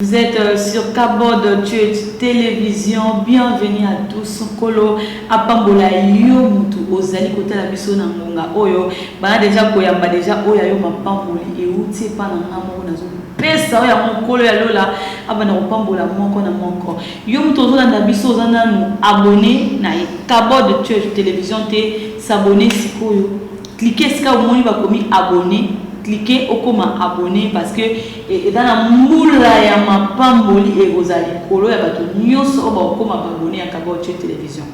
Vous êtes sur Kabod Télévision. Bienvenue à tous. Kolo apambola yo mutu ozali kota la biso na ngonga oyo. Ba déjà koyamba déjà oya yo mapamboli e uti pa na ngamo na zo. Pesa oya mokolo ya lola abana kopambola moko na moko. Yo mutu ozolanda biso ozana nu abonné na Kabod Télévision te s'abonner sikoyo. Cliquez ska omoni ba komi abonné. Cliquez au comment abonner parce que dans la moula ya mapamboli et ozali kolo ya bato nyoso oba comment abonner à Kabod Télévision.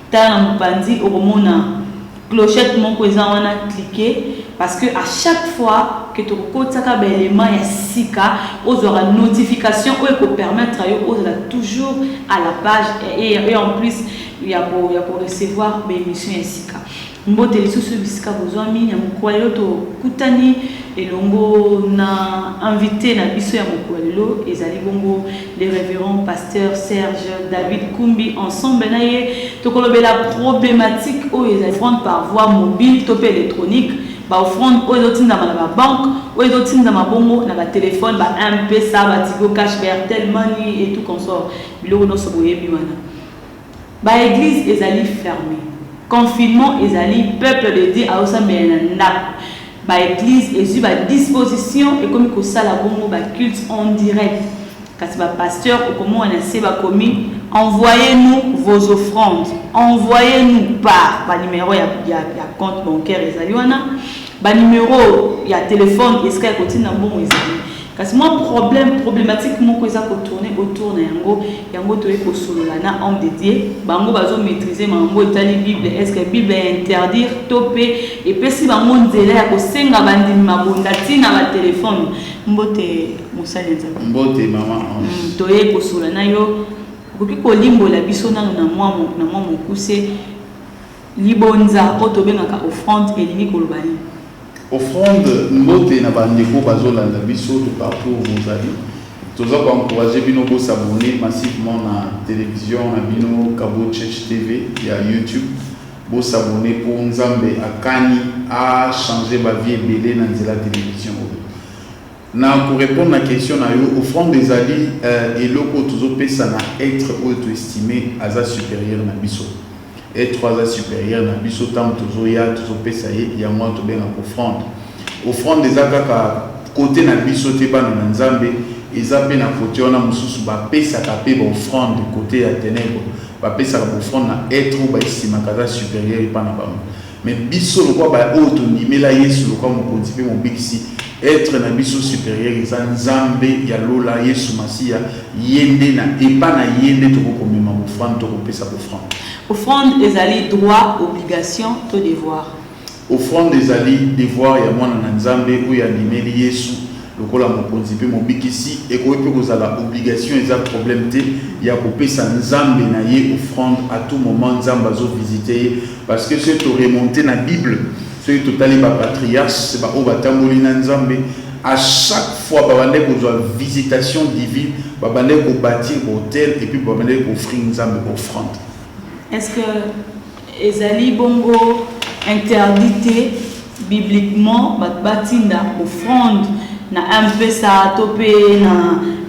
Tana mpandi okomona clochette moko eza wana cliquer parce que à chaque fois que tu kotaka ba élément ya sika ozora notification ou ko permettre yo ozala toujours à la page et en plus il y a pour recevoir ba émission ya sika. Mbote lisusu bisika bozwami ya mokwalelo to kutani elongo na invité na biso ya mokwalelo ezali bongo les révérends pasteur Serge David Kumbi ensemble na ye to kolobela problématique o ezali offrande par voie mobile to électronique ba offrande o ezotinda na ba banque o ezotinda mabongo na ba téléphone ba M-Pesa ba Tigo Cash Airtel Money et tout consort biloko no so boyebi wana ba église ezali fermée. Confinement ezali peuple de Dieu a osambela na ba église ezu ba disposition et comme ko sala bongo ba culte en direct kasi ba pasteur ou comment on a se ba commis envoyez-nous vos offrandes, envoyez-nous par numéro ya compte bancaire ezali wana ba numéro ya téléphone eska kotina bongo ezali kasi moi problématique moko eza ko tourner autour na yango to eko solola na homme de Dieu bango bazo maîtriser mango etali Bible est-ce que Bible interdire topé et pesi bango nzela ya ko senga bandimi mabonda tina ba téléphone mbote musalenza mbote mama to eko solola na yo koki ko limbola biso na mwa mokuse libonza oto bengaka offrande elingi kolobani. Offrande mbote na bandeko bazolanda biso de partout où vous allez. Toza ko encourager bino ko s'abonner massivement na télévision na bino Kabod TV ya YouTube. Bo s'abonner pour Nzambe akani a changer ba vie belé na nzela télévision. Na pour répondre à la question na yo offrande des ali eloko tozo pesa na être auto-estimé aza supérieur na biso. Et 3 ans supérieur na biso tam tozoya tozopesa ye ya mwa to benga offrande des akaka côté na biso te bana na Nzambe eza pe na côté ona mususu ba pesa ka pe ba offrande côté ya ténèbres ba pesa ka offrande na être ba estima kaza supérieur pana ba mais biso lokwa ba auto ndimela Yesu lokwa mokonzi pe mobikisi être na biso supérieur eza Nzambe ya lola Yesu Masia yende na epana yende to ko komema offrande to ko pesa offrande. Offrande ezali droit, obligation, to devoir. Offrande ezali devoir ya mwana na Nzambe ou ya limeli Yesu lokola mokonzi pe mobikisi et ko pe kozala obligation eza problème te ya ko pesa Nzambe na ye offrande à tout moment Nzambe azo visiter parce que c'est to remonter na Bible c'est totalement ba patriarche c'est ba o batamboli na Nzambe à chaque fois ba bande ko visitation divine ba bande ko bâtir hôtel et puis ba bande ko offrir Nzambe offrande. Est-ce que ezali bongo interdité bibliquement batinda offrande na M-Pesa topé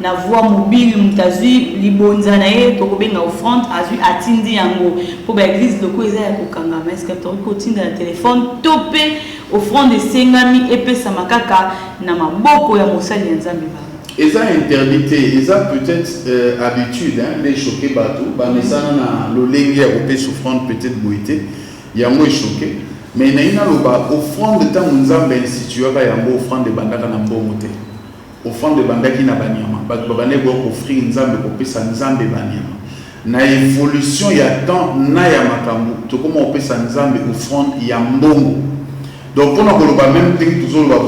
na voie mobile mutazui libonza na ye to kobenga offrande azui atindi yango po ba église loko eza ya kokanga mais est-ce que to kotinda na téléphone topé offrande esengami epesa makaka na maboko ya mosali ya Nzambe ba. Et ça interdité, et ça peut-être habitude, hein, les choquer bateau, ça na l'olengi à opé souffrante peut-être boité, il y a moins choqué, mais na ina loba offrande de temps Nzambe institué ba yango offrande de bandaka na mbomote, offrande de bandaki na banyama, ba bane bo offrir Nzambe ko pesa Nzambe banyama. Na évolution ya temps na ya makambu, to comment opesa Nzambe offrande ya mbongo. Donc pour nous loba même ting toujours loba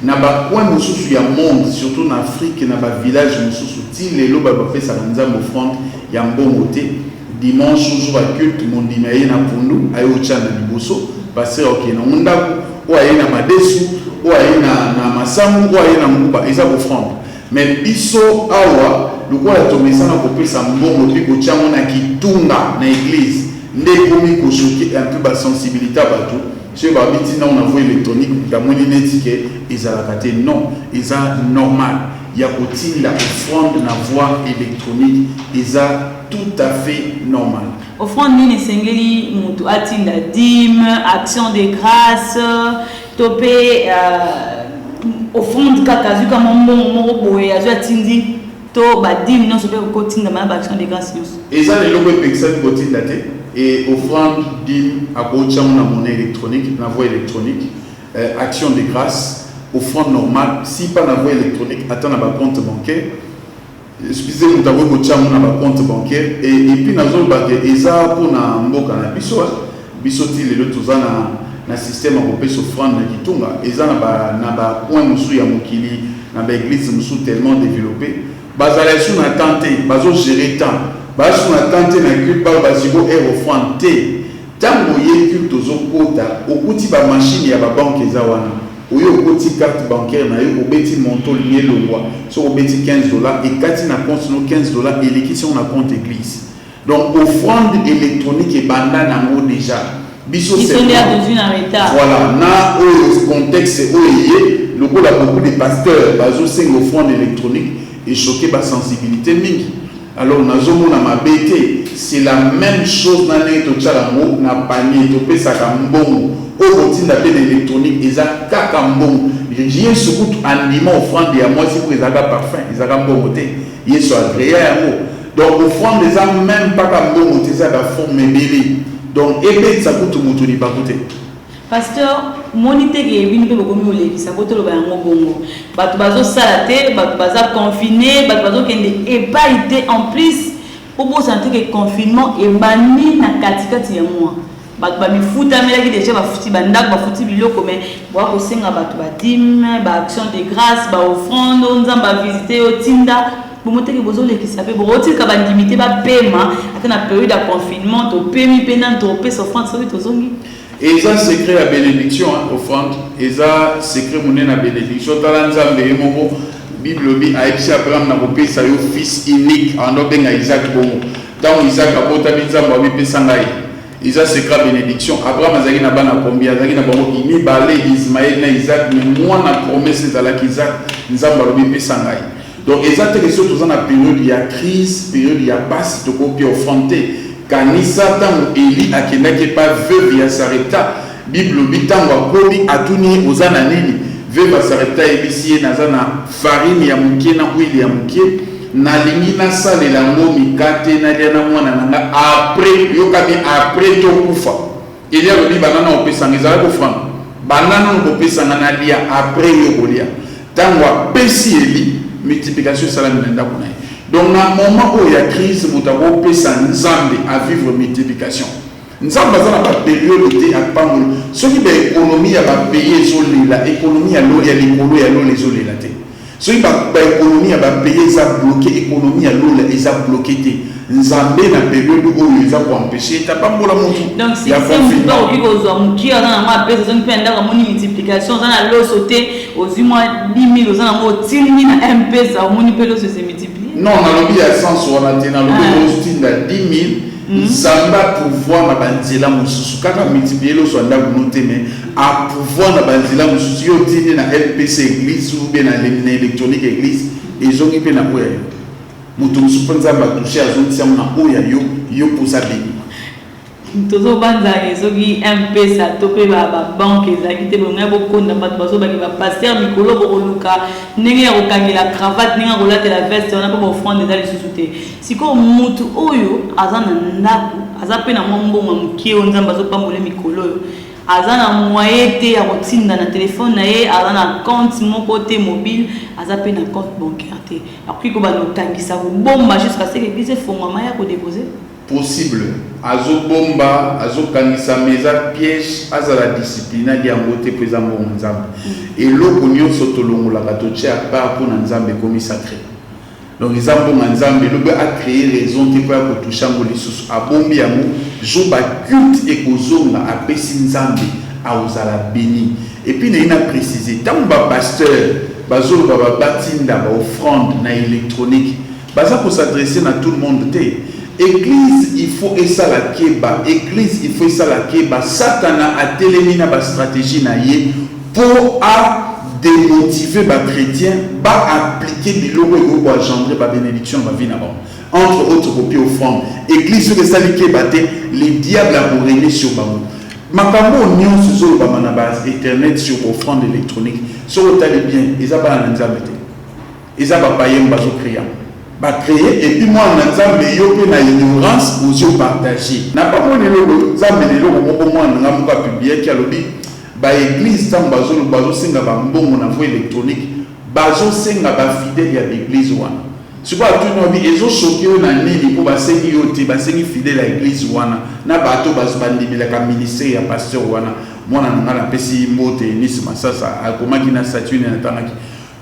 na ba coin mususu ya monde surtout en Afrique na ba village mususu ti lelo ba pesa Nzambe offrande ya mbongo te dimanche jour à culte mondima ye na pundu ayo chana liboso passer OK na mundaku o aye na madesu o aye na masambu o aye na mukuba eza offrande mais biso awa lokola tomesa na kopesa mbongo pi ko chamo na kitunga na église ndé komi ko choquer un peu ba sensibilité à bateau chez ba bitina on a voix électronique da moni netike ezalakate non eza normal ya kotinda offrande na voix électronique eza tout à fait normal. Offrande nini sengeli mutu atinda dîme, action de grâce, topé offrande kakazu kama mbongo boye azu atindi to ba dîme non sope ko tinda ma ba action de grâce nyos. Eza le logo pexel ko tinda te et offrande dîme a ko na monnaie électronique na voix électronique action de grâce offrande normale si pas na voie électronique attends na ba compte bancaire excusez-moi d'avoir ko tchamu na ba compte bancaire et puis na zo ba ke eza pour na mboka na biso ti le tozana na système ko pesa offrande na kitunga eza na ba point musu ya mokili na ba église musu tellement développé bazala sou na tenter bazo gérer temps bazo na tenter na culte ba bazibo et offrande te tango ye culte tozo kota okuti ba machine ya ba banque eza wana oyo okoti carte bancaire na yo obeti monto lié le roi so obeti $15 et kati na compte no $15 et l'équition na compte église donc offrande électronique et banda nango déjà biso c'est voilà na au contexte oye le coup là beaucoup de pasteurs bazo sing offrande électronique et choqué ba sensibilité mingi alors nazo mona mabete c'est la même chose na neto tchalango na panier to pesa ka mbongo au kotinda pe électronique eza kaka mbongo rien surtout andima offrande ya moi si pour ezaka parfum ezaka mbongo te yeso agréable donc offrande eza même pas ka mbongo te eza ka forme ebele donc ebe ça coûte mutu ni pas coûter. Pasteur monite ke bini pe bokomi olekisa koto loba yango bongo bato bazo sala te bato baza confiné bato bazo kende epai te en plus pour vous sentir que confinement est banni na katikati ya moi bato ba mifuta melaki déjà bafuti bandako bafuti biloko mais boa ko senga bato ba dîme ba action de grâce ba offrande nzamba visiter otinda bomote ke bozo lekisa pe botika ba limiter ba paiement atena période de confinement to pemi pena to pe offrande so to zongi. Et ça secret à bénédiction offrande et ça secret monnaie na bénédiction tala nzambe yemoko Bible bi aïchi Abraham na kopesa yo fils unique en obenga Isaac bongo tant Isaac abota bizamba bi pesa ngai isa secret bénédiction Abraham azaki na bana combien azaki na bango ini balé Ismaël na Isaac mais moi na promesse de la Isaac nzamba bi pesa ngai donc exactement que surtout dans la période il y a crise période il y a basse to kopia offrande kanisa tango Eli akendaki pa veuve ya Sarepta Bible bitango akomi atuni ozana nini veuve ya Sarepta ebisi nazana farine ya mukie na huile ya mukie na lingi na salela ngo mikate na lia na mwana nanga après yokabi après to kufa Eli alobi banana opesa ngizala ko franc banana opesa na lia après yo kolia tango apesi Eli multiplication salam nenda kuna. Donc, dans le moment où il y a crise, nous avons pu à vivre multiplication. Nous avons pas de période à Pamol. Ce qui est l'économie, a payé l'économie, à l'eau, il y a l'économie, à l'eau, les eaux, les latés. Ce qui est l'économie, a payé, ils ont bloqué, l'économie, à l'eau, ils ont bloqué. Nous avons une période où ils ont empêché. Donc, si vous avez une multiplication, vous avez sauté aux 10 000, vous avez un peu, ça se multiplie. Non, on a l'objet à 100 sur la tête, on a l'objet à 10 000. Zamba pouvoir na banzela mususu kaka multiplier lo swanda kunote mais à pouvoir na banzela mususu yo tini na LPC église ou bien na électronique église et zongi pe na koya mutu mususu penza ba toucher azongi sa na oya yo posa béni tozo banza ezogi M-Pesa topé ba banque ezaki te bonga bokonda bato bazo ba pasteur mikolo bo oluka ndenge ya kokangela cravate ndenge kolata la veste on a pas offrande dans les sous-soutés siko mutu oyo azana ndako azape na mbongo mukie onzamba zo pambola mikolo azana moyen te ya kotinda na téléphone na ye azana compte moko te mobile azape na compte bancaire te après ko ba notangisa bomba jusqu'à ce que l'église fongama ya ko déposer possible azo bomba azo kanisa meza piège azala discipline ya ngote pesa mbongo nzambe et loko nyonso tolongola katoche à part pour nzambe comme sacré donc nzambe nzambe lobe a créé raison te pour kotoucha ngoli susu abombi yango jo ba culte et kozonga apesi nzambe aozala béni et puis na préciser tant ba pasteur bazolo ba batinda ba offrande na électronique baza pour s'adresser à tout le monde te Église, il faut et ça la keba. Église, il faut et ça la keba. Satana a téléminé la stratégie naïe pour démotiver les chrétiens, à appliquer des lois et à engendrer la bénédiction de la vie. Entre autres, copies offrandes. Église, ce que ça les keba, les diables ont régné sur Bamou. Makambo nion sur la base internet sur offrande électronique. Sur le tas de biens, ils ont pas la nzambe. Ils ont pas payé un bateau créé. Créer et puis moi en ensemble yo na ignorance aux yeux partagés n'a pas mon lelo nzambe lelo moko mwana nga muka publier ki alobi ba église tant bazo senga ba mbongo na voie électronique bazo senga ba fidèle ya l'église wana c'est pas tout no bi ezo choqué na nini pour ba sengi yote ba sengi fidèle à l'église wana na bato bazo bandibila ka ministère ya pasteur wana mwana nga na pesi mbote nisima sasa akomaki na statue na tanaki.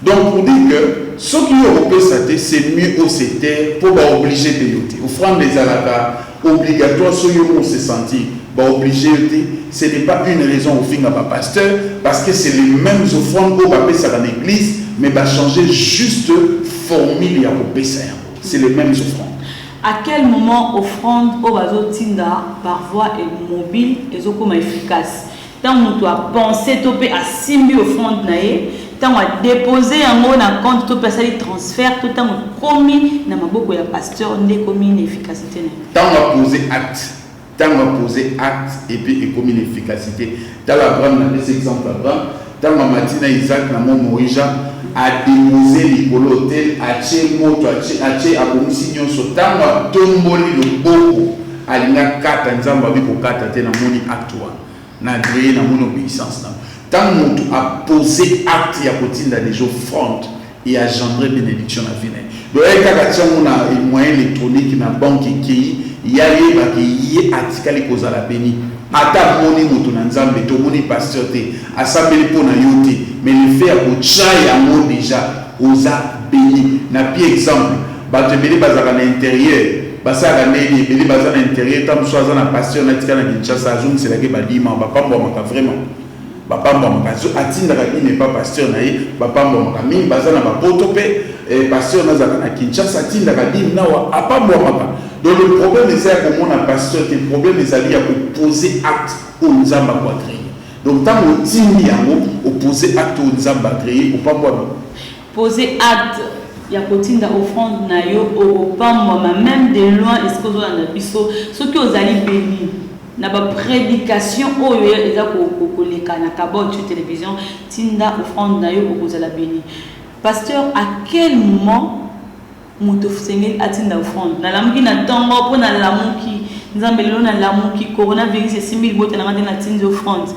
Donc, pour dire que ce qui est européen, c'est mieux au CT pour obliger de yoter. Offrande des alaka, obligatoire, ceux qui ont se sentir obligé de yoter. Ce n'est pas une raison au fin à ma pasteur, parce que c'est les mêmes offrandes qu'on va passer dans l'église, mais va changer juste formule à européen. C'est les mêmes offrandes. À quel moment offrande au bazo tinda par voie mobile et comme efficace? Tant que tu as pensé topé à 6 000 offrandes naé. Tant on déposé un mot dans compte, tout personne transfert, tout temps on commis dans ma beaucoup de pasteur, on est commis une efficacité. Tant on a posé acte, et puis il commis une efficacité. Dans la brame, dans les exemples à brame, tant on matina Isaac, dans mon Moïse, a déposé l'école hôtel, a tché moto, a tché à commission, sur tant on a tombé le beau, à l'ina 4 ans, on va vivre 4 ans, dans mon acte, dans mon obéissance. Tant qu'on a posé acte à côté des offrandes et a engendré bénédiction à venir. Donc, il y a un moyen électronique dans la banque qui y a des articles qui sont bénis. Ata moni moto na nzambe to moni pasteur te asambeli po na yote mais le fait à chai ya mo déjà oza béni na pi exemple ba te béni bazaka na intérieur basaka neni béni bazaka na intérieur tam soza na pasteur na tika na Kinshasa azung c'est la ke ba dima ba pamba maka vraiment papa mbamba atinda ka n'est pas pasteur naï papa mbamba mingi bazana ba poto pe pasteur nazaka na Kinshasa atinda ka dim nawa apa mbamba. Donc le problème c'est que mon pasteur le problème c'est à poser acte au nzamba kwa créer. Donc tant on tindi yango opposer acte au nzamba créer ou pas moi poser acte ya kotinda offrande na yo au pas moi même de loin est-ce que on a biso ce que aux allez béni na ba prédication oyo eza ko leka na kabot sur télévision tinda offrande na yo ko la béni. Pasteur, à quel moment moto sengeli atinda offrande na lamuki na tongo po na lamuki nzambelo na lamuki coronavirus 6000 bote na ngande na tinda offrande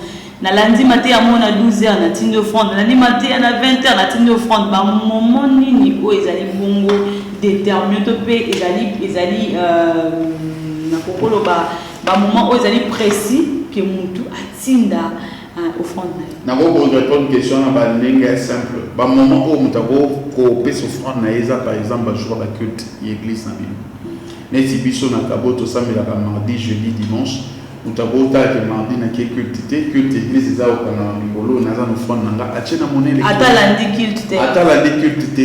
na lundi matin à mon à 12h na tinda offrande na lundi matin à 20h na tinda offrande ba moment nini ko ezali bongo déterminé to pe ezali na kokolo ba moment où ils précis que mon tout attinda offrande. Na ko répondre question na ba ndenge simple. Ba moment où mutako ko pesa offrande na eza par exemple ba jour ba culte l'église na bino. Neti biso na kaboto samela ka mardi, jeudi, dimanche. Mutako ta ke mardi na ke culte église eza o kana ngolo na za offrande nga ache na monene. Ata la culte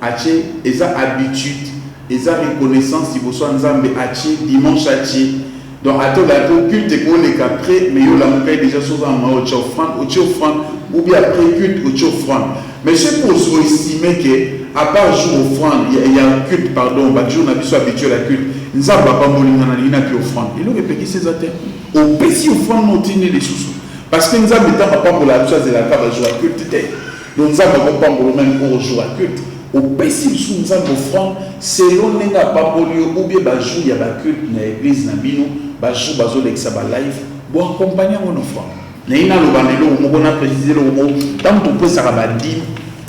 ache eza habitude, eza reconnaissance si boso nzambe ache dimanche ache. Donc, à tout le culte qu'on est après, mais il y a déjà chose en main, offrande, ou bien après culte, offrande. Mais c'est pour estimer qu'à part jour offrande, il y a un culte, pardon, bah, jour n'a pas habitué à la culte, nous avons pas il n'a plus offrande. Il aurait payé ses attentes. Au petit offrande, nous tenons les sous. Parce que nous avons pas pour la chose de la table jour à culte. Donc, nous avons pas pour le même pour jour à culte. Au petit sous nous avons offrande, selon les n'a pas pour lui, ou bien bah, jour il y a la culte dans l'église, dans bino. Bajou bazo lexa ba live bo accompagner mon enfant na ina lo banelo mo bona préciser lo mo tant to peut ça ba dim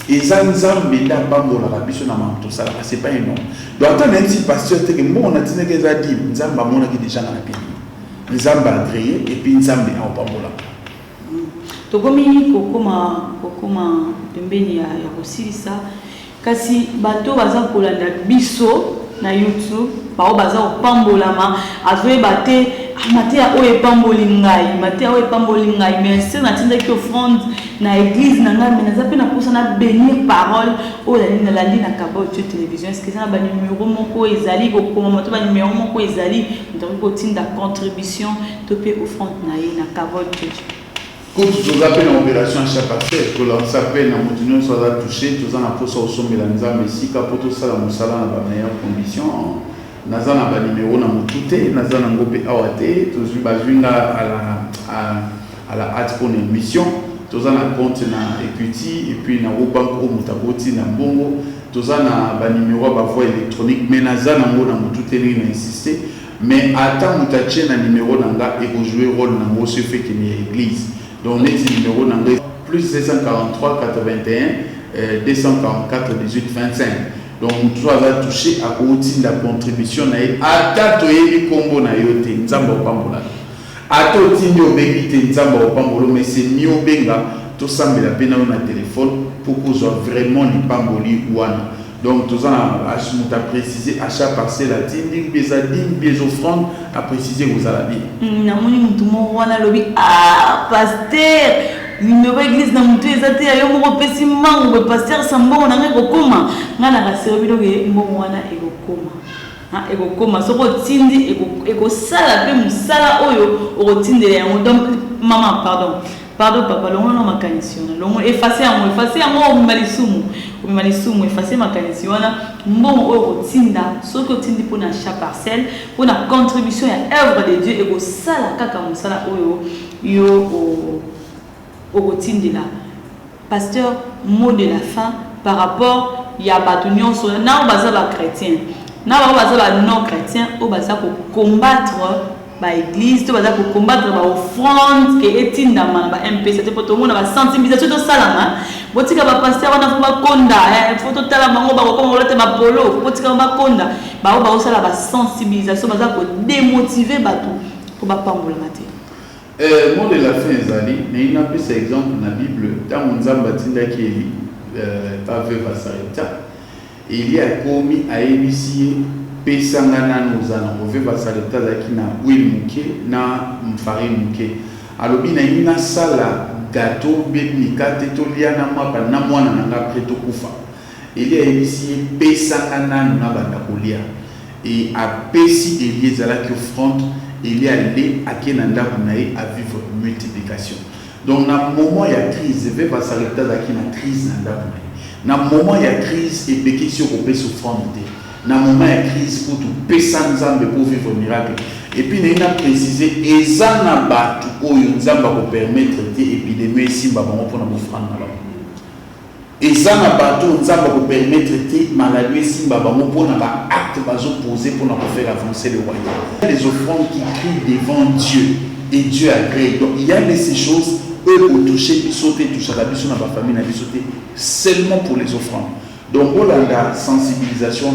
et zanzambe da bambo la biso na manto ça c'est pas énorme donc attends un petit pasteur te que mo na tine que za dim nzamba mona ki déjà na pili nzamba agréé et puis nzambe en bambola to komi kokoma pembeni ya kosilisa kasi bato baza kolanda biso na YouTube bao baza opambolama azoyeba te matia oyo epamboli ngai matia oyo epamboli ngai mais c'est natindaki offrande na église na ngai mais naza pe na posa na bénir parole oyo nalandi na Kaba Otio télévision est-ce que ça na ba numéro moko ezali kokoma moto ba numéro moko ezali donc kotinda contribution to pe offrande na ye na Kaba Otio. Quand tu appelles en opération chaque parcelle, que l'on s'appelle dans mon soit touché, tous en a posé au sommet la nzambe ici, capoto ça la musala dans la meilleure condition. Naza na ba numéro na mutute, naza na ngope awate, tous bazwinga à la hâte pour une émission, tous en a compte na equity et puis na banque au mutaboti na mbongo, tous en a ba numéro ba voie électronique, mais naza na ngo na mutute ni na insister, mais attends mutache na numéro nanga et ko jouer rôle na ngo se fait que ni église. Donc, les numéros n'anglais plus 743 81 244 18 25. Donc, tu vas toucher à côté de la contribution. À ta toye combo na yote nzamba opambola. À ta tindi obégité nzamba opambola, mais c'est mieux benga tout ça mais la peine na téléphone pour que soit vraiment l'ipamboli ouana. Donc, tout ça a précisé achat parcelle à tindi bezadim des offrandes à préciser vous allez dire. Namoni mutu mo wana lobi pasteur numéro église na mutu ezate ayo mo pesi mango pasteur sambo na ngeko koma ngana ka servi lobi mo wana ekokoma ekokoma soko tindi ekosala pe musala oyo okotindela yango donc maman pardon papa longo na makanisi wana longo effacer yango malisumu effacer makanisi wana mbongo oyo kotinda soki otindi mpona chaque parcelle mpona contribution ya œuvre de Dieu ekosala kaka mosala oyo yo okotindela. Pasteur, mot de la fin par rapport ya bato nyonso na baza ba chrétien na baza ba non chrétien o baza ko combattre ba église to baza ko combattre ba offrande ke etinda mana ba MP c'était pour tout le monde ba sensibilisation to salama botika ba pasteur wana fo ba konda faut to tala bango ba ko ngolete ba polo botika ba konda ba osala ba sensibilisation baza ko démotiver bato pour ba pambola mate. Mot de la fin ezali mais il n'a pas cet exemple dans la Bible dans nzamba tinda ki eli ta veuve Sarepta il y a commis à ABC pesangana nozana veuve Sarepta zaki na huile muke na farine muke alobi na ina sala gâteau bebnikate to liana mapa na mwana nanga preto kufa il y a ABC pesangana na banda kolia et a pesi eliezala ki offrande il y a allé à Kenanda Kunaï à vivre multiplication. Donc, dans le moment il y a crise, il va s'arrêter à la crise. Dans le moment il y a crise, et béquille sur le souffrance. Dans le moment il y a crise pour tout, personne pour vivre un miracle. Et puis, il a précisé, et ça n'a pas tout, il va permettre l'épidémie ici, pour nous offrande. Et ça n'a pas tout, ça va permettre de maladie ici, pour nous acte posé pour nous faire avancer le royaume. Il y a des offrandes qui crient devant Dieu et Dieu agrée. Donc il y a ces choses, eux pour toucher, sauter, toucher la mission dans la famille, la sauter seulement pour les offrandes. Donc on a la sensibilisation,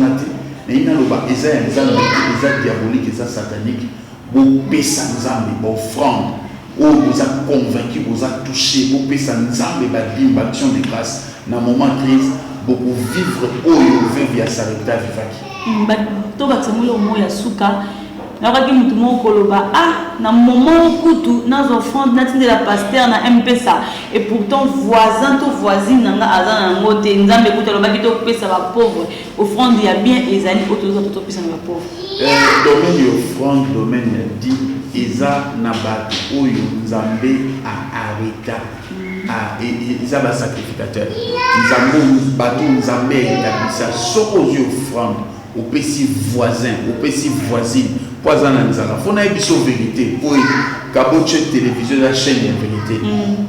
mais il y a des diaboliques, des sataniques, pour payer sans offrande, où vous êtes convaincu, vous êtes touché, vous payez sans action de grâce. Dans le moment de crise, beaucoup vivre où ils vivent via sa réputation vivaki. To batsamulo mo ya suka na kaki mutu mo koloba na moment kutu na offrande na tinde la pasteur na MP-ça et pourtant voisin to voisine nanga azana ngote nzambe kuta loba ki to pesa ba pauvre offrande ya bien ezali otozo to pesa na ba pauvre. Domaine offrande domaine dit eza na bato oyo nzambe a arrêta. Ils ont un sacrificateur. Ils ont établi sauf aux yeux offrandes, aux petits voisins, aux petits voisines. Poison à Nizala. Il faut une vérité. Pour Kaba Otio télévision, la chaîne de vérité.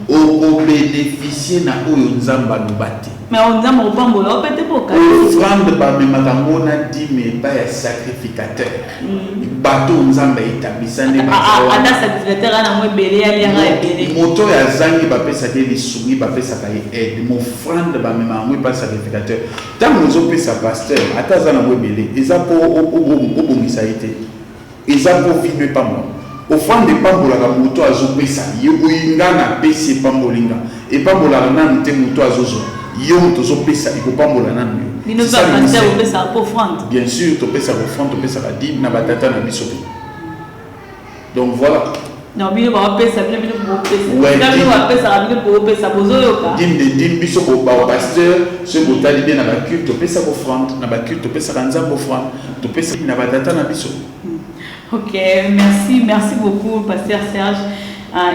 Au bénéficier na oyo nzamba nubati. Mais on a mon bambou là, peut-être pas. Offrande par mes matamona dit mais pas un sacrificateur. Bateau nzamba établissant les bateaux. Ada sacrificateur na moi belé ali ra belé. Moto ya zangi ba pesa ke li soumis ba pesa ka aide. Mon offrande ba mes mamou pas sacrificateur. Tant nous on pesa pasteur, ata za na moi belé. Eza pour au bongisa été. Eza pour vivre pas moi. Offrande de pambola ka moto azopesa. Yoinga na pesi pambolinga. Et pambola na nte moto azozo. Yo tozo pesa ikopambola nanu. Bino ba pasteur opesa offrande. Bien sûr, to pesa offrande, to pesa la dîme na batata na biso. Donc voilà. Non, mais on va payer ça, bien pour payer ça. Ouais, on va payer ça, bien pour payer ça. Dim biso ko ba pasteur, ce ko tali bien na ba culte, to pesa offrande, na ba culte, to pesa kanza offrande, to pesa na ba tata na biso. OK, merci beaucoup pasteur Serge.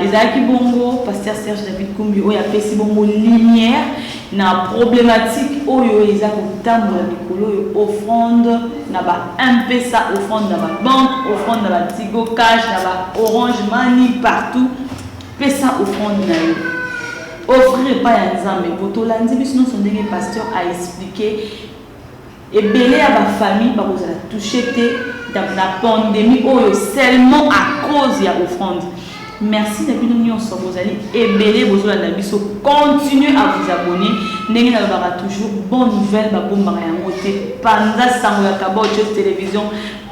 Isaac Bongo, pasteur Serge David Kumbi, oya pesi bongo lumière na problématique oyo Isaac otambola mikolo offrande na ba M-Pesa, offrande na ba banque, offrande na ba Tigo Cash, na ba Orange Money partout. Pesa offrande na yo. Offrir pas ya nzambe poto landi biso son ndenge pasteur a expliqué et belé à ma famille par vous a touché dans la pandémie oyo seulement à cause ya offrande. Merci d'avoir nous ensemble. Vous allez ébeler vos biso. Continuez à vous abonner. N'ayez pas toujours bonne nouvelle. Bon mariamoté. Panda sango ya kabo chez télévision.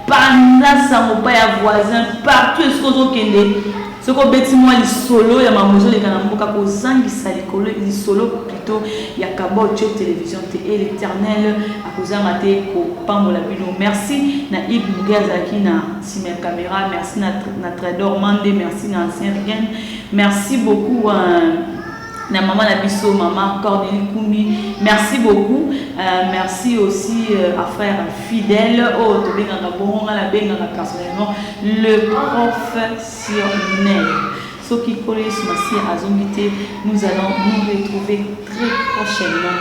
Panda sango pa ya voisin. Partout est-ce que vous kende. Ce qu'on bêtit moi les solo ya mamozo les kanamboka ko zangi salikolo les solo plutôt ya kabo chez télévision et l'éternel à cause amate ko pambola bino. Merci na Yves Mugazaki na Simer Caméra. Merci na Trader Mandé. Merci na ancien rien. Merci beaucoup na maman la biso maman Cornélie Koumbi. Merci beaucoup. Merci aussi à frère fidèle oh to benga bon la benga personnellement le professionnel. Ce qui collait sur ma scie à Zombité, nous allons nous retrouver très prochainement.